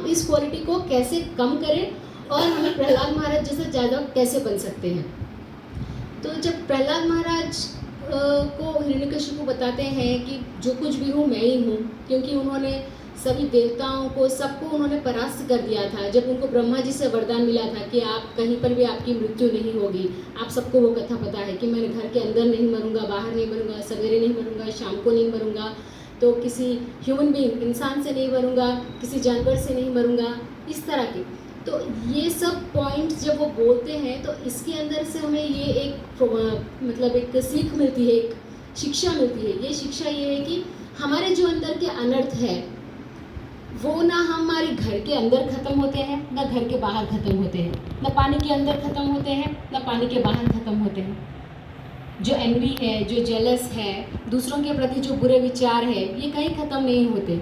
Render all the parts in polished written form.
इस क्वालिटी को कैसे कम करें और हमें प्रहलाद महाराज जैसा ज़्यादा कैसे बन सकते हैं। तो जब प्रहलाद महाराज को हिरण्यकशिपु बताते हैं कि जो कुछ भी हूँ मैं ही हूँ, क्योंकि उन्होंने सभी देवताओं को सबको उन्होंने परास्त कर दिया था। जब उनको ब्रह्मा जी से वरदान मिला था कि आप कहीं पर भी आपकी मृत्यु नहीं होगी, आप सबको वो कथा पता है कि मैं घर के अंदर नहीं मरूंगा, बाहर नहीं मरूंगा, सवेरे नहीं मरूंगा, शाम को नहीं मरूंगा, तो किसी ह्यूमन बीइंग इंसान से नहीं मरूंगा, किसी जानवर से नहीं मरूंगा, इस तरह के। तो ये सब पॉइंट्स जब वो बोलते हैं तो इसके अंदर से हमें ये एक मतलब एक सीख मिलती है, एक शिक्षा मिलती है। ये शिक्षा ये है कि हमारे जो अंदर के अनर्थ है वो ना हमारे घर के अंदर ख़त्म होते हैं, ना घर के बाहर ख़त्म होते हैं, ना पानी के अंदर ख़त्म होते हैं, ना पानी के बाहर ख़त्म होते हैं। जो एनवी है, जो जेलस है, दूसरों के प्रति जो बुरे विचार है, ये कहीं ख़त्म नहीं होते।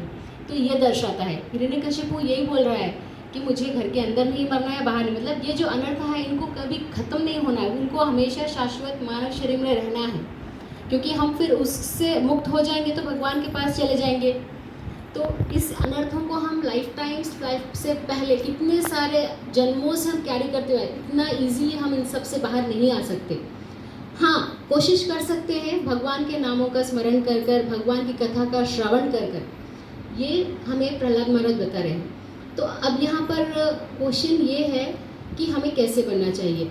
तो ये दर्शाता है, हिरण्यकशिपु यही बोल रहा है कि मुझे घर के अंदर नहीं मरना है, बाहर नहीं, मतलब ये जो अनर्थ है इनको कभी ख़त्म नहीं होना है, उनको हमेशा शाश्वत मानव शरीर में रहना है, क्योंकि हम फिर उससे मुक्त हो जाएंगे तो भगवान के पास चले जाएंगे। तो इस अनर्थों को हम लाइफ से पहले कितने सारे जन्मों से हम कैरी करते हुए, इतना ईजीली हम इन सब से बाहर नहीं आ सकते। हाँ, कोशिश कर सकते हैं भगवान के नामों का स्मरण कर कर, भगवान की कथा का श्रवण कर कर। ये हमें प्रहलाद महाराज बता रहे हैं। तो अब यहाँ पर क्वेश्चन ये है कि हमें कैसे बनना चाहिए।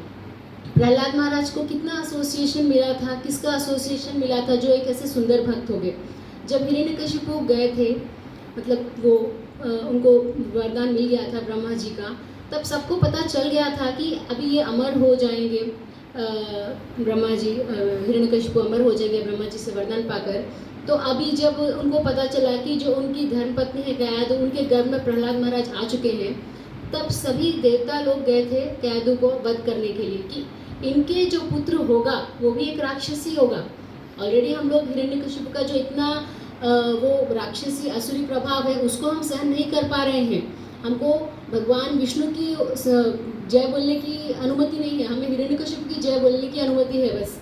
प्रहलाद महाराज को कितना एसोसिएशन मिला था, किसका एसोसिएशन मिला था जो एक ऐसे सुंदर भक्त हो गए। जब हिरण्यकशिपु गए थे, मतलब वो उनको वरदान मिल गया था ब्रह्मा जी का, तब सबको पता चल गया था कि अभी ये अमर हो जाएंगे, ब्रह्मा जी, हिरण्यकशिपु अमर हो जाएंगे ब्रह्मा जी से वरदान पाकर। तो अभी जब उनको पता चला कि जो उनकी धर्मपत्नी है कयादु, उनके गर्भ में प्रहलाद महाराज आ चुके हैं, तब सभी देवता लोग गए थे कयादु को वध करने के लिए कि इनके जो पुत्र होगा वो भी एक राक्षसी होगा। ऑलरेडी हम लोग हिरण्यकशिपु का जो इतना वो राक्षसी असुरी प्रभाव है उसको हम सहन नहीं कर पा रहे हैं। हमको भगवान विष्णु की जय बोलने की अनुमति नहीं है, हमें हिरण्यकशिपु की जय बोलने की अनुमति है बस।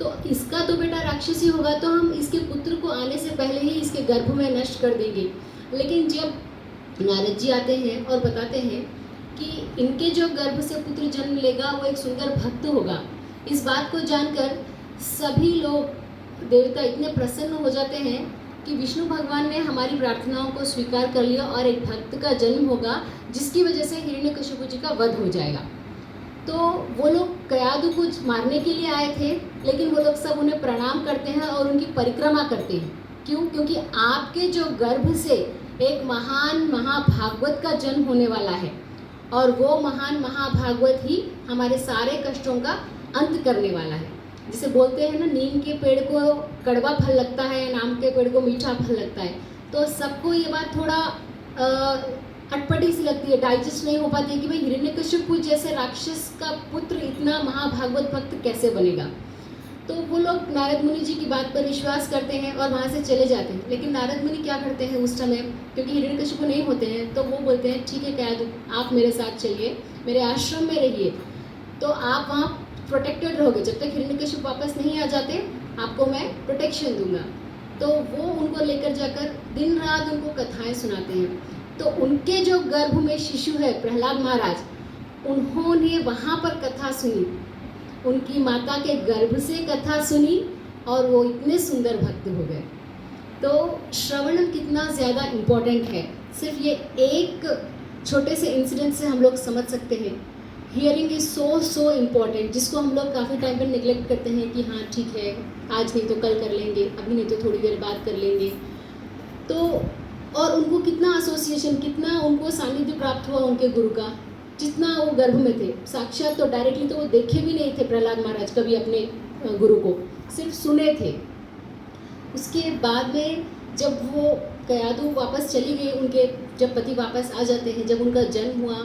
तो इसका तो बेटा राक्षसी होगा, तो हम इसके पुत्र को आने से पहले ही इसके गर्भ में नष्ट कर देंगे। लेकिन जब नारद जी आते हैं और बताते हैं कि इनके जो गर्भ से पुत्र जन्म लेगा वो एक सुंदर भक्त होगा, इस बात को जानकर सभी लोग देवता इतने प्रसन्न हो जाते हैं कि विष्णु भगवान ने हमारी प्रार्थनाओं को स्वीकार कर लिया और एक भक्त का जन्म होगा जिसकी वजह से हिरण्यकशिपु जी का वध हो जाएगा। तो वो लोग कयादु को मारने के लिए आए थे, लेकिन वो लोग सब उन्हें प्रणाम करते हैं और उनकी परिक्रमा करते हैं। क्यों? क्योंकि आपके जो गर्भ से एक महान महाभागवत का जन्म होने वाला है और वो महान महाभागवत ही हमारे सारे कष्टों का अंत करने वाला है। जिसे बोलते हैं ना, नीम के पेड़ को कड़वा फल लगता है, आम के पेड़ को मीठा फल लगता है। तो सबको ये बात थोड़ा अटपटी सी लगती है, डाइजेस्ट नहीं हो पाती है कि भाई हिरण्यकशिपु जैसे राक्षस का पुत्र इतना महाभागवत भक्त कैसे बनेगा। तो वो लोग नारद मुनि जी की बात पर विश्वास करते हैं और वहाँ से चले जाते हैं। लेकिन नारद मुनि क्या करते हैं उस समय, क्योंकि हिरण्यकशिपु नहीं होते हैं, तो वो बोलते हैं ठीक है कयादु, आप मेरे साथ चलिए, मेरे आश्रम में रहिए, तो आप वहाँ प्रोटेक्टेड रहोगे। जब तक हिरण्यकशिपु वापस नहीं आ जाते आपको मैं प्रोटेक्शन दूंगा। तो वो उनको लेकर जाकर दिन रात उनको कथाएं सुनाते हैं। तो उनके जो गर्भ में शिशु है प्रहलाद महाराज, उन्होंने वहाँ पर कथा सुनी, उनकी माता के गर्भ से कथा सुनी और वो इतने सुंदर भक्त हो गए। तो श्रवण कितना ज़्यादा इम्पोर्टेंट है, सिर्फ ये एक छोटे से इंसिडेंट से हम लोग समझ सकते हैं। हियरिंग इज़ सो इम्पॉर्टेंट, जिसको हम लोग काफ़ी टाइम पर निगलेक्ट करते हैं कि हाँ ठीक है, आज नहीं तो कल कर लेंगे, अभी नहीं तो थोड़ी देर बाद कर लेंगे। तो और उनको कितना एसोसिएशन, कितना उनको सानिध्य प्राप्त हुआ उनके गुरु का, जितना वो गर्भ में थे। साक्षात तो डायरेक्टली तो वो देखे भी नहीं थे प्रहलाद महाराज कभी अपने गुरु को, सिर्फ सुने थे। उसके बाद में जब वो कयादु वापस चली गई, उनके जब पति वापस आ जाते हैं, जब उनका जन्म हुआ,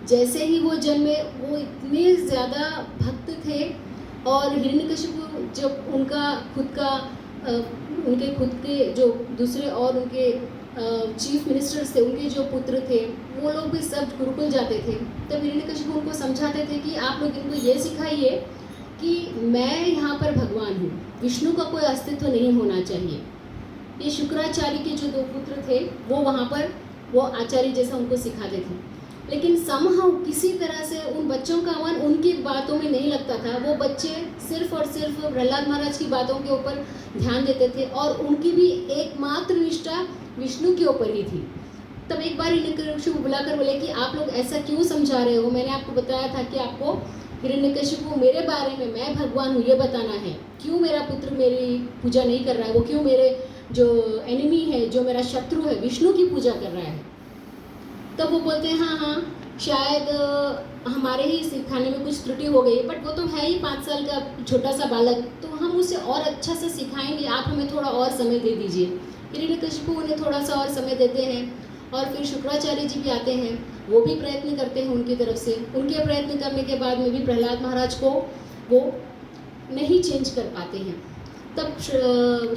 जैसे ही वो जन्मे वो इतने ज़्यादा भक्त थे। और हिरण्यकशिपु जब उनका खुद का उनके खुद के जो दूसरे और उनके चीफ मिनिस्टर्स थे, उनके जो पुत्र थे, वो लोग भी सब गुरुकुल जाते थे। तब हिरण्यकशिपु उनको समझाते थे कि आप लोग इनको ये सिखाइए कि मैं यहाँ पर भगवान हूँ, विष्णु का कोई अस्तित्व नहीं होना चाहिए। ये शुक्राचार्य के जो 2 पुत्र थे वो वहाँ पर वो आचार्य जैसा उनको सिखाते थे। लेकिन समहाउ किसी तरह से उन बच्चों का मन उनकी बातों में नहीं लगता था। वो बच्चे सिर्फ और सिर्फ प्रहलाद महाराज की बातों के ऊपर ध्यान देते थे और उनकी भी एकमात्र निष्ठा विष्णु के ऊपर ही थी। तब एक बार हिरण्यकशिपु को बुलाकर बोले कि आप लोग ऐसा क्यों समझा रहे हो? मैंने आपको बताया था कि आपको हिरण्यकशिपु मेरे बारे में, मैं भगवान हूँ, ये बताना है। क्यों मेरा पुत्र मेरी पूजा नहीं कर रहा है? वो क्यों मेरे जो एनिमी है, जो मेरा शत्रु है, विष्णु की पूजा कर रहा है? तब वो बोलते हैं हाँ, शायद हमारे ही सिखाने में कुछ त्रुटि हो गई, बट वो तो है ही 5 साल का छोटा सा बालक, तो हम उसे और अच्छा से सिखाएंगे, आप हमें थोड़ा और समय दे दीजिए। हिरण्यकशिपु उन्हें थोड़ा सा और समय देते हैं। और फिर शुक्राचार्य जी भी आते हैं, वो भी प्रयत्न करते हैं उनकी तरफ से। उनके प्रयत्न करने के बाद में भी प्रहलाद महाराज को वो नहीं चेंज कर पाते हैं। तब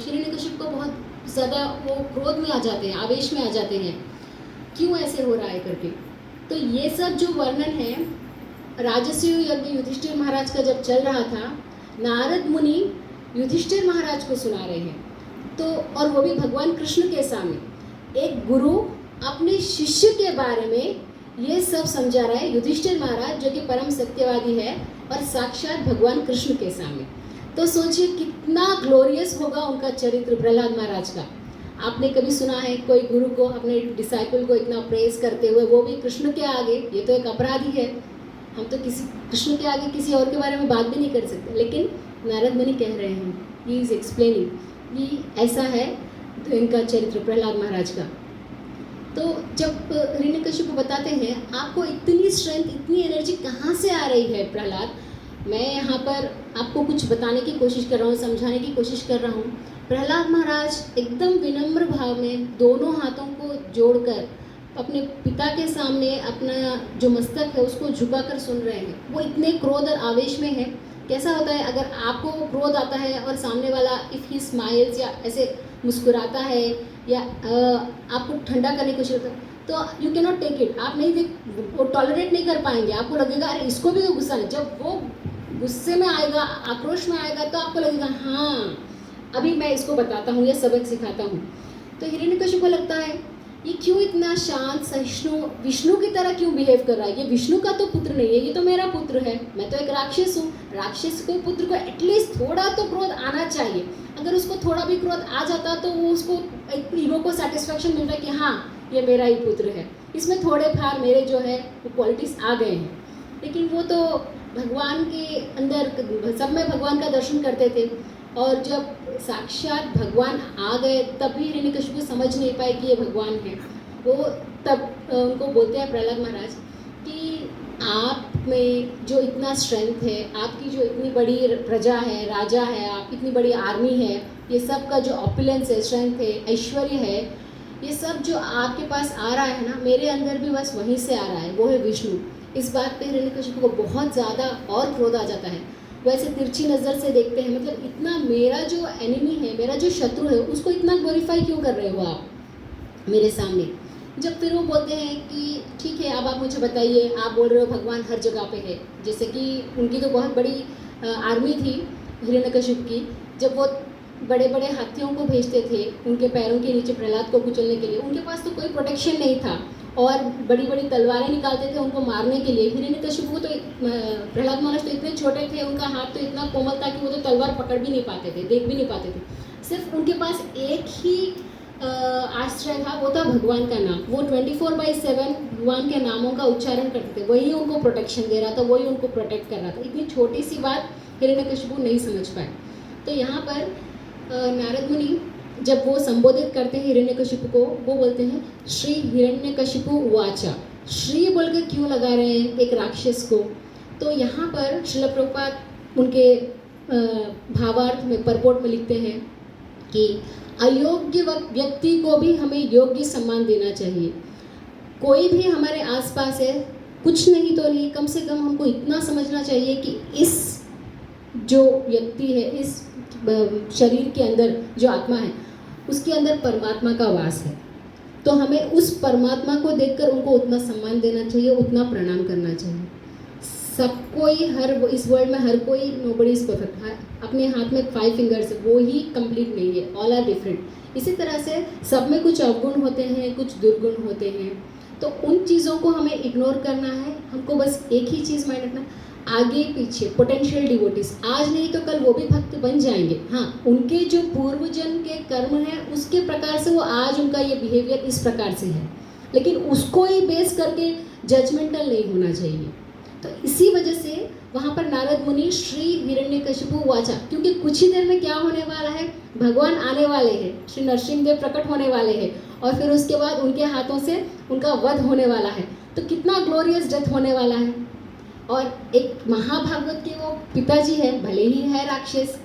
हिरण्यकशिपु को बहुत ज़्यादा वो क्रोध में आ जाते हैं, आवेश में आ जाते हैं, क्यों ऐसे हो रहा है करके। तो ये सब जो वर्णन है राजसूय यज्ञ युधिष्ठिर महाराज का जब चल रहा था, नारद मुनि युधिष्ठिर महाराज को सुना रहे हैं। तो और वो भी भगवान कृष्ण के सामने एक गुरु अपने शिष्य के बारे में ये सब समझा रहा है, युधिष्ठिर महाराज जो कि परम सत्यवादी है और साक्षात भगवान कृष्ण के सामने। तो सोचिए कितना ग्लोरियस होगा उनका चरित्र प्रहलाद महाराज का। आपने कभी सुना है कोई गुरु को अपने डिसाइपल को इतना प्रेज करते हुए, वो भी कृष्ण के आगे? ये तो एक अपराध ही है। हम तो किसी कृष्ण के आगे किसी और के बारे में बात भी नहीं कर सकते, लेकिन नारद मुनि कह रहे हैं, ही इज एक्सप्लेनिंग कि ऐसा है तो इनका चरित्र प्रहलाद महाराज का। तो जब हिरण्यकशिपु बताते हैं आपको इतनी स्ट्रेंथ, इतनी एनर्जी कहाँ से आ रही है प्रहलाद, मैं यहाँ पर आपको कुछ बताने की कोशिश कर रहा हूँ, समझाने की कोशिश कर रहा हूँ। प्रहलाद महाराज एकदम विनम्र भाव में दोनों हाथों को जोड़कर अपने पिता के सामने अपना जो मस्तक है उसको झुकाकर सुन रहे हैं। वो इतने क्रोध और आवेश में है। कैसा होता है अगर आपको क्रोध आता है और सामने वाला इफ़ ही स्माइल्स या ऐसे मुस्कुराता है या आपको ठंडा करने की कोशिश करता है, तो you can not take it, आप नहीं वो टॉलरेट नहीं कर पाएंगे। आपको लगेगा अरे इसको भी तो गुस्सा है। जब वो गुस्से में आएगा, आक्रोश में आएगा, तो आपको लगेगा हाँ अभी मैं इसको बताता हूँ या सबक सिखाता हूँ। तो हिरण्यकशिपु को लगता है ये क्यों इतना शांत सहिष्णु विष्णु की तरह क्यों बिहेव कर रहा है? ये विष्णु का तो पुत्र नहीं है, ये तो मेरा पुत्र है, मैं तो एक राक्षस हूँ। राक्षस को पुत्र को एटलीस्ट थोड़ा तो क्रोध आना चाहिए। अगर उसको थोड़ा भी क्रोध आ जाता तो वो उसको एक ईगो को सेटिस्फैक्शन मिलता है कि हाँ ये मेरा ही पुत्र है, इसमें थोड़े फार मेरे जो है वो क्वालिटीज़ आ गए हैं। लेकिन वो तो भगवान के अंदर सब में भगवान का दर्शन करते थे, और जब साक्षात भगवान आ गए तब भी हिरण्यकशिपु समझ नहीं पाए कि ये भगवान है। वो तब उनको बोलते हैं प्रहलाद महाराज कि आप में जो इतना स्ट्रेंथ है, आपकी जो इतनी बड़ी प्रजा है, राजा है, आप इतनी बड़ी आर्मी है, ये सब का जो ऑपुलेंस है, स्ट्रेंथ है, ऐश्वर्य है, ये सब जो आपके पास आ रहा है ना, मेरे अंदर भी बस वहीं से आ रहा है, वो है विष्णु। इस बात पे हिरण्यकशिपु को बहुत ज़्यादा और क्रोध आ जाता है। वैसे तिरछी नज़र से देखते हैं, मतलब इतना मेरा जो एनिमी है, मेरा जो शत्रु है, उसको इतना ग्लोरीफाई क्यों कर रहे हो आप मेरे सामने? जब फिर वो बोलते हैं कि ठीक है अब आप मुझे बताइए, आप बोल रहे हो भगवान हर जगह पे है, जैसे कि उनकी तो बहुत बड़ी आर्मी थी हिरण्यकशिपु की। जब वो बड़े बड़े हाथियों को भेजते थे उनके पैरों के नीचे प्रहलाद को कुचलने के लिए, उनके पास तो कोई प्रोटेक्शन नहीं था और बड़ी बड़ी तलवारें निकालते थे उनको मारने के लिए। हिरण्यकशिपु तो प्रहलाद महाराज तो इतने छोटे थे, उनका हाथ तो इतना कोमल था कि वो तो तलवार पकड़ भी नहीं पाते थे, देख भी नहीं पाते थे। सिर्फ उनके पास एक ही आश्रय था, वो था भगवान का नाम। वो 24/7 भगवान के नामों का उच्चारण करते थे, वही उनको प्रोटेक्शन दे रहा था, वही उनको प्रोटेक्ट कर रहा था। इतनी छोटी सी बात हिरण्यकशिपु नहीं समझ पाए। तो यहाँ पर नारद मुनि जब वो संबोधित करते हैं हिरण्यकशिपु को, वो बोलते हैं श्री हिरण्यकशिपु वाचा। श्री बोलकर क्यों लगा रहे हैं एक राक्षस को? तो यहाँ पर श्रील प्रभुपाद उनके भावार्थ में परपोर्ट में लिखते हैं कि अयोग्य व्यक्ति को भी हमें योग्य सम्मान देना चाहिए। कोई भी हमारे आसपास है, कुछ नहीं तो नहीं, कम से कम हमको इतना समझना चाहिए कि इस जो व्यक्ति है, इस शरीर के अंदर जो आत्मा है, उसके अंदर परमात्मा का वास है। तो हमें उस परमात्मा को देखकर उनको उतना सम्मान देना चाहिए, उतना प्रणाम करना चाहिए। सबको ही इस वर्ल्ड में हर कोई नोबडी इज़ परफेक्ट। अपने हाथ में 5 फिंगर्स, वो ही कंप्लीट नहीं है, ऑल आर डिफरेंट। इसी तरह से सब में कुछ अवगुण होते हैं, कुछ दुर्गुण होते हैं। तो उन चीज़ों को हमें इग्नोर करना है। हमको बस एक ही चीज़ माइंड रखना, आगे पीछे पोटेंशियल डिवोटीज, आज नहीं तो कल वो भी भक्त बन जाएंगे। हाँ, उनके जो पूर्व जन्म के कर्म हैं उसके प्रकार से वो आज उनका ये बिहेवियर इस प्रकार से है, लेकिन उसको ही बेस करके जजमेंटल नहीं होना चाहिए। तो इसी वजह से वहाँ पर नारद मुनि श्री हिरण्यकशिपु वाचा, क्योंकि कुछ ही देर में क्या होने वाला है, भगवान आने वाले हैं, श्री नरसिंहदेव प्रकट होने वाले हैं, और फिर उसके बाद उनके हाथों से उनका वध होने वाला है। तो कितना ग्लोरियस डेथ होने वाला है। और एक महाभागवत के वो पिताजी हैं, भले ही है राक्षस,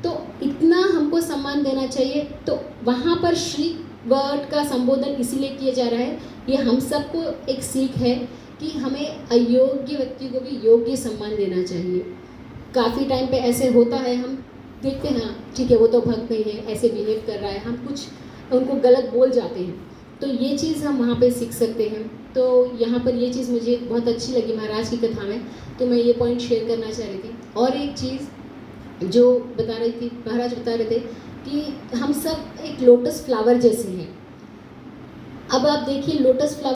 तो इतना हमको सम्मान देना चाहिए। तो वहाँ पर श्री वर्ड का संबोधन इसीलिए किया जा रहा है, ये हम सबको एक सीख है कि हमें अयोग्य व्यक्ति को भी योग्य सम्मान देना चाहिए। काफ़ी टाइम पे ऐसे होता है, हम देखते हैं ठीक है वो तो भक्त नहीं है, ऐसे बिहेव कर रहा है, हम कुछ उनको गलत बोल जाते हैं। तो ये चीज़ हम वहाँ पे सीख सकते हैं। तो यहाँ पर ये चीज़ मुझे बहुत अच्छी लगी महाराज की कथा में, तो मैं ये पॉइंट शेयर करना चाह रही थी। और एक चीज़ जो बता रही थी, महाराज बता रहे थे कि हम सब एक लोटस फ्लावर जैसे हैं। अब आप देखिए लोटस फ्लावर